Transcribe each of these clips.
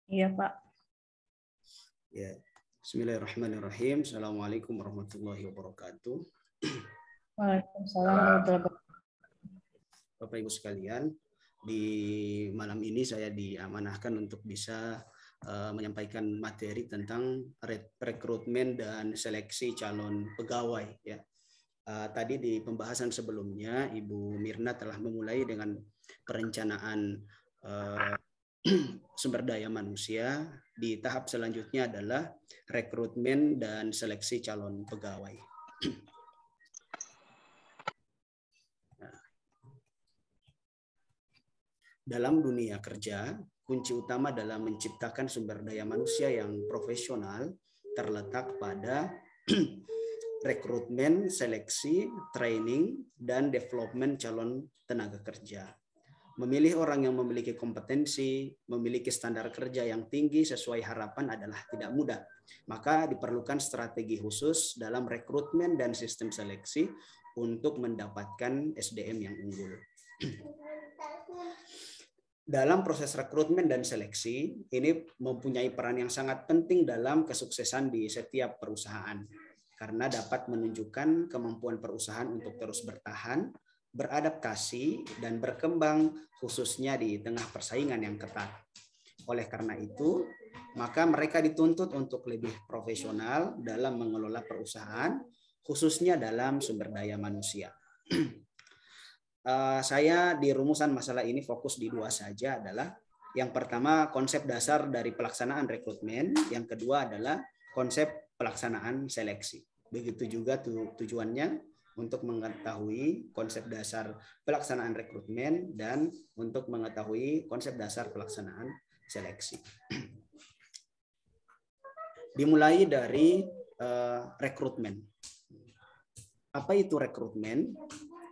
Iya, Pak. Ya, Bismillahirrahmanirrahim. Assalamualaikum warahmatullahi wabarakatuh. Waalaikumsalam warahmatullahi wabarakatuh. Bapak Ibu sekalian, di malam ini saya diamanahkan untuk bisa menyampaikan materi tentang rekrutmen dan seleksi calon pegawai. Ya, tadi di pembahasan sebelumnya Ibu Mirna telah memulai dengan perencanaan sumber daya manusia. Di tahap selanjutnya adalah rekrutmen dan seleksi calon pegawai. Dalam dunia kerja, kunci utama dalam menciptakan sumber daya manusia yang profesional terletak pada rekrutmen, seleksi, training, dan development calon tenaga kerja. Memilih orang yang memiliki kompetensi, memiliki standar kerja yang tinggi sesuai harapan adalah tidak mudah. Maka diperlukan strategi khusus dalam rekrutmen dan sistem seleksi untuk mendapatkan SDM yang unggul. Dalam proses rekrutmen dan seleksi, ini mempunyai peran yang sangat penting dalam kesuksesan di setiap perusahaan, karena dapat menunjukkan kemampuan perusahaan untuk terus bertahan, beradaptasi, dan berkembang khususnya di tengah persaingan yang ketat. Oleh karena itu, maka mereka dituntut untuk lebih profesional dalam mengelola perusahaan, khususnya dalam sumber daya manusia. Saya di rumusan masalah ini fokus di dua saja, adalah yang pertama konsep dasar dari pelaksanaan rekrutmen, yang kedua adalah konsep pelaksanaan seleksi. Begitu juga tujuannya untuk mengetahui konsep dasar pelaksanaan rekrutmen dan untuk mengetahui konsep dasar pelaksanaan seleksi. Dimulai dari rekrutmen. Apa itu rekrutmen?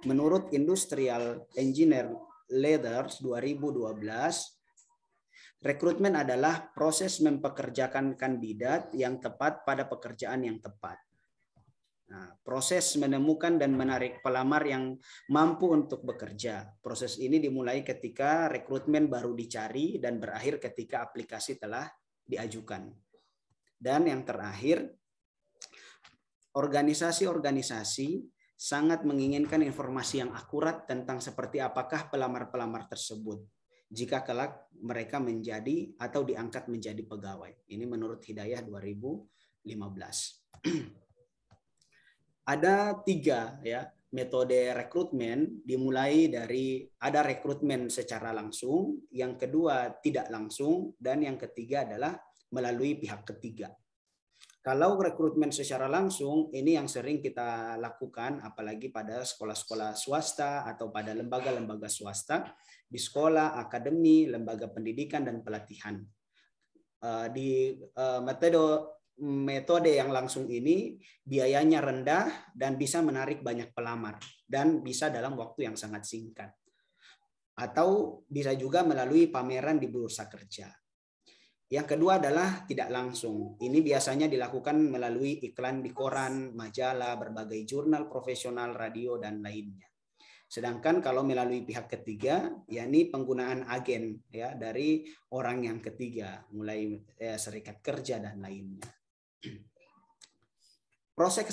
Menurut Industrial Engineer Leaders 2012, rekrutmen adalah proses mempekerjakan kandidat yang tepat pada pekerjaan yang tepat. Nah, proses menemukan dan menarik pelamar yang mampu untuk bekerja. Proses ini dimulai ketika rekrutmen baru dicari dan berakhir ketika aplikasi telah diajukan. Dan yang terakhir, organisasi-organisasi sangat menginginkan informasi yang akurat tentang seperti apakah pelamar-pelamar tersebut jika kelak mereka menjadi atau diangkat menjadi pegawai. Ini menurut Hidayah 2015. Ada 3 ya metode rekrutmen, dimulai dari ada rekrutmen secara langsung, yang kedua tidak langsung, dan yang ketiga adalah melalui pihak ketiga. Kalau rekrutmen secara langsung, ini yang sering kita lakukan, apalagi pada sekolah-sekolah swasta atau pada lembaga-lembaga swasta, di sekolah, akademi, lembaga pendidikan, dan pelatihan. Di metode yang langsung ini, biayanya rendah dan bisa menarik banyak pelamar, dan bisa dalam waktu yang sangat singkat. Atau bisa juga melalui pameran di bursa kerja. Yang kedua adalah tidak langsung. Ini biasanya dilakukan melalui iklan di koran, majalah, berbagai jurnal profesional, radio, dan lainnya. Sedangkan kalau melalui pihak ketiga, yakni penggunaan agen ya dari orang yang ketiga, mulai serikat kerja dan lainnya. Proses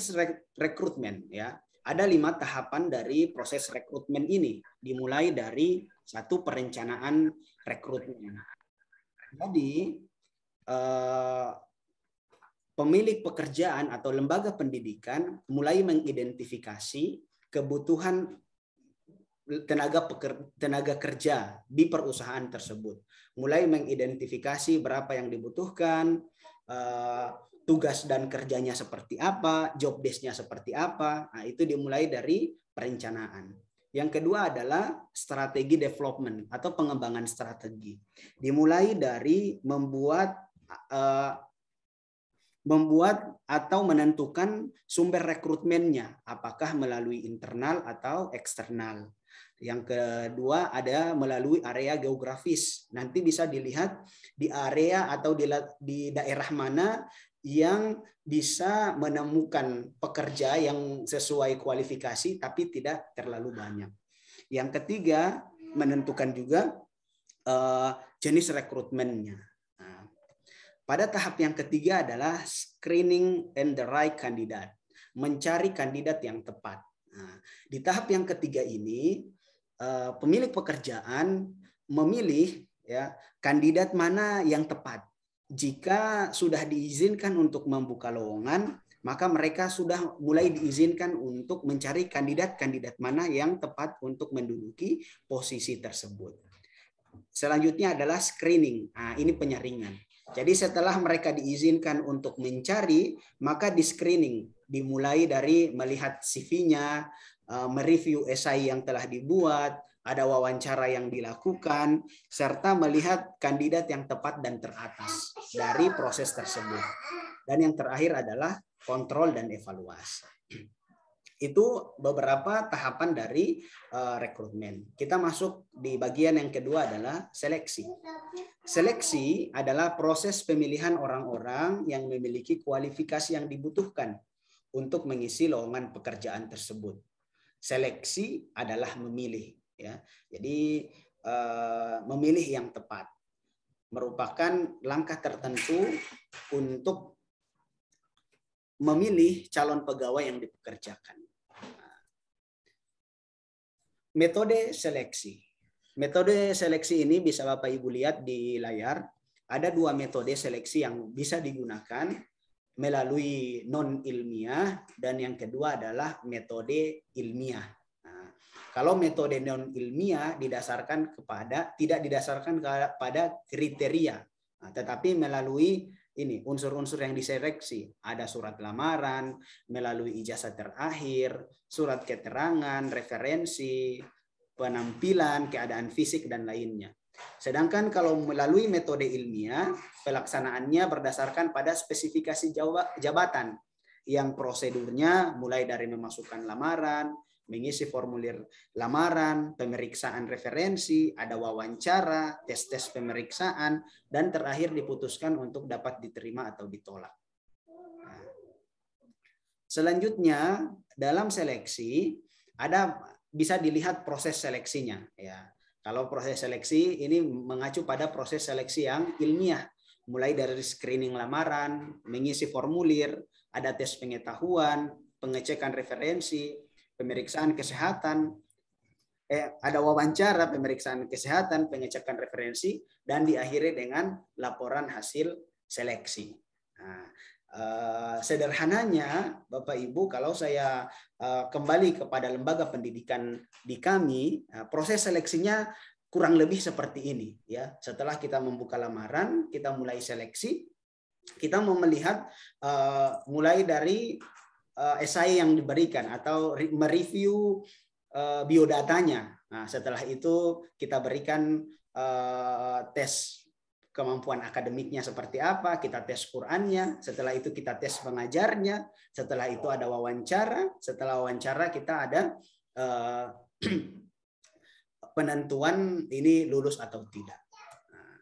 rekrutmen ya. Ada 5 tahapan dari proses rekrutmen ini. Dimulai dari 1, perencanaan rekrutmen. Jadi pemilik pekerjaan atau lembaga pendidikan mulai mengidentifikasi kebutuhan tenaga kerja di perusahaan tersebut. Mulai mengidentifikasi berapa yang dibutuhkan, tugas dan kerjanya seperti apa, job desk-nya seperti apa. Nah, itu dimulai dari perencanaan. Yang kedua adalah strategi development atau pengembangan strategi. Dimulai dari membuat atau menentukan sumber rekrutmennya, apakah melalui internal atau eksternal. Yang kedua ada melalui area geografis. Nanti bisa dilihat di area atau di daerah mana yang bisa menemukan pekerja yang sesuai kualifikasi tapi tidak terlalu banyak. Yang ketiga, menentukan juga jenis rekrutmennya. Nah, Pada tahap yang ketiga adalah screening and the right candidate, mencari kandidat yang tepat. Nah, di tahap yang ketiga ini pemilik pekerjaan memilih ya kandidat mana yang tepat. Jika sudah diizinkan untuk membuka lowongan, maka mereka sudah mulai diizinkan untuk mencari kandidat-kandidat mana yang tepat untuk menduduki posisi tersebut. Selanjutnya adalah screening. Nah, ini penyaringan. Jadi setelah mereka diizinkan untuk mencari, maka di screening. Dimulai dari melihat CV-nya, mereview esai yang telah dibuat, ada wawancara yang dilakukan, serta melihat kandidat yang tepat dan teratas dari proses tersebut. Dan yang terakhir adalah kontrol dan evaluasi. Itu beberapa tahapan dari rekrutmen. Kita masuk di bagian yang kedua adalah seleksi. Seleksi adalah proses pemilihan orang-orang yang memiliki kualifikasi yang dibutuhkan untuk mengisi lowongan pekerjaan tersebut. Seleksi adalah memilih, ya. Jadi memilih yang tepat merupakan langkah tertentu untuk memilih calon pegawai yang dipekerjakan. Metode seleksi. Metode seleksi ini bisa Bapak Ibu lihat di layar. Ada dua metode seleksi yang bisa digunakan melalui non-ilmiah dan yang kedua adalah metode ilmiah. Nah, kalau metode non-ilmiah tidak didasarkan kepada kriteria, tetapi melalui ini unsur-unsur yang diseleksi. Ada surat lamaran, melalui ijazah terakhir, surat keterangan, referensi, penampilan, keadaan fisik, dan lainnya. Sedangkan kalau melalui metode ilmiah, pelaksanaannya berdasarkan pada spesifikasi jabatan yang prosedurnya mulai dari memasukkan lamaran, mengisi formulir lamaran, pemeriksaan referensi, ada wawancara, tes-tes pemeriksaan, dan terakhir diputuskan untuk dapat diterima atau ditolak. Nah, selanjutnya dalam seleksi bisa dilihat proses seleksinya. Ya, kalau proses seleksi ini mengacu pada proses seleksi yang ilmiah, mulai dari screening lamaran, mengisi formulir, ada tes pengetahuan, pengecekan referensi, pemeriksaan kesehatan, ada wawancara, pemeriksaan kesehatan, pengecekan referensi, dan diakhiri dengan laporan hasil seleksi. Nah, sederhananya, Bapak Ibu, kalau saya kembali kepada lembaga pendidikan di kami, proses seleksinya kurang lebih seperti ini. Ya, setelah kita membuka lamaran, kita mulai seleksi, kita mau melihat mulai dari esai yang diberikan atau mereview biodatanya. Nah, setelah itu kita berikan tes kemampuan akademiknya seperti apa, kita tes Qur'annya, setelah itu kita tes pengajarnya, setelah itu ada wawancara, setelah wawancara kita ada penentuan ini lulus atau tidak. Nah,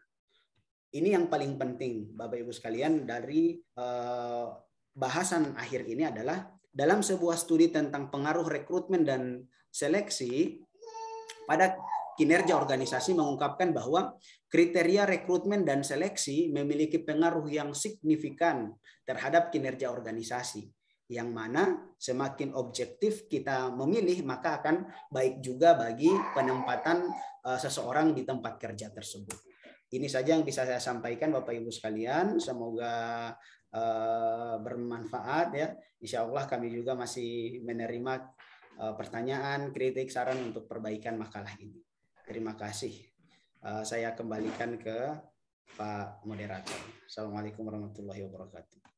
ini yang paling penting Bapak Ibu sekalian dari bahasan akhir ini adalah dalam sebuah studi tentang pengaruh rekrutmen dan seleksi pada kinerja organisasi mengungkapkan bahwa kriteria rekrutmen dan seleksi memiliki pengaruh yang signifikan terhadap kinerja organisasi. Yang mana semakin objektif kita memilih, maka akan baik juga bagi penempatan seseorang di tempat kerja tersebut. Ini saja yang bisa saya sampaikan Bapak Ibu sekalian. Semoga bermanfaat ya. Insya Allah kami juga masih menerima pertanyaan, kritik, saran untuk perbaikan makalah ini. Terima kasih. Saya kembalikan ke Pak Moderator. Assalamualaikum warahmatullahi wabarakatuh.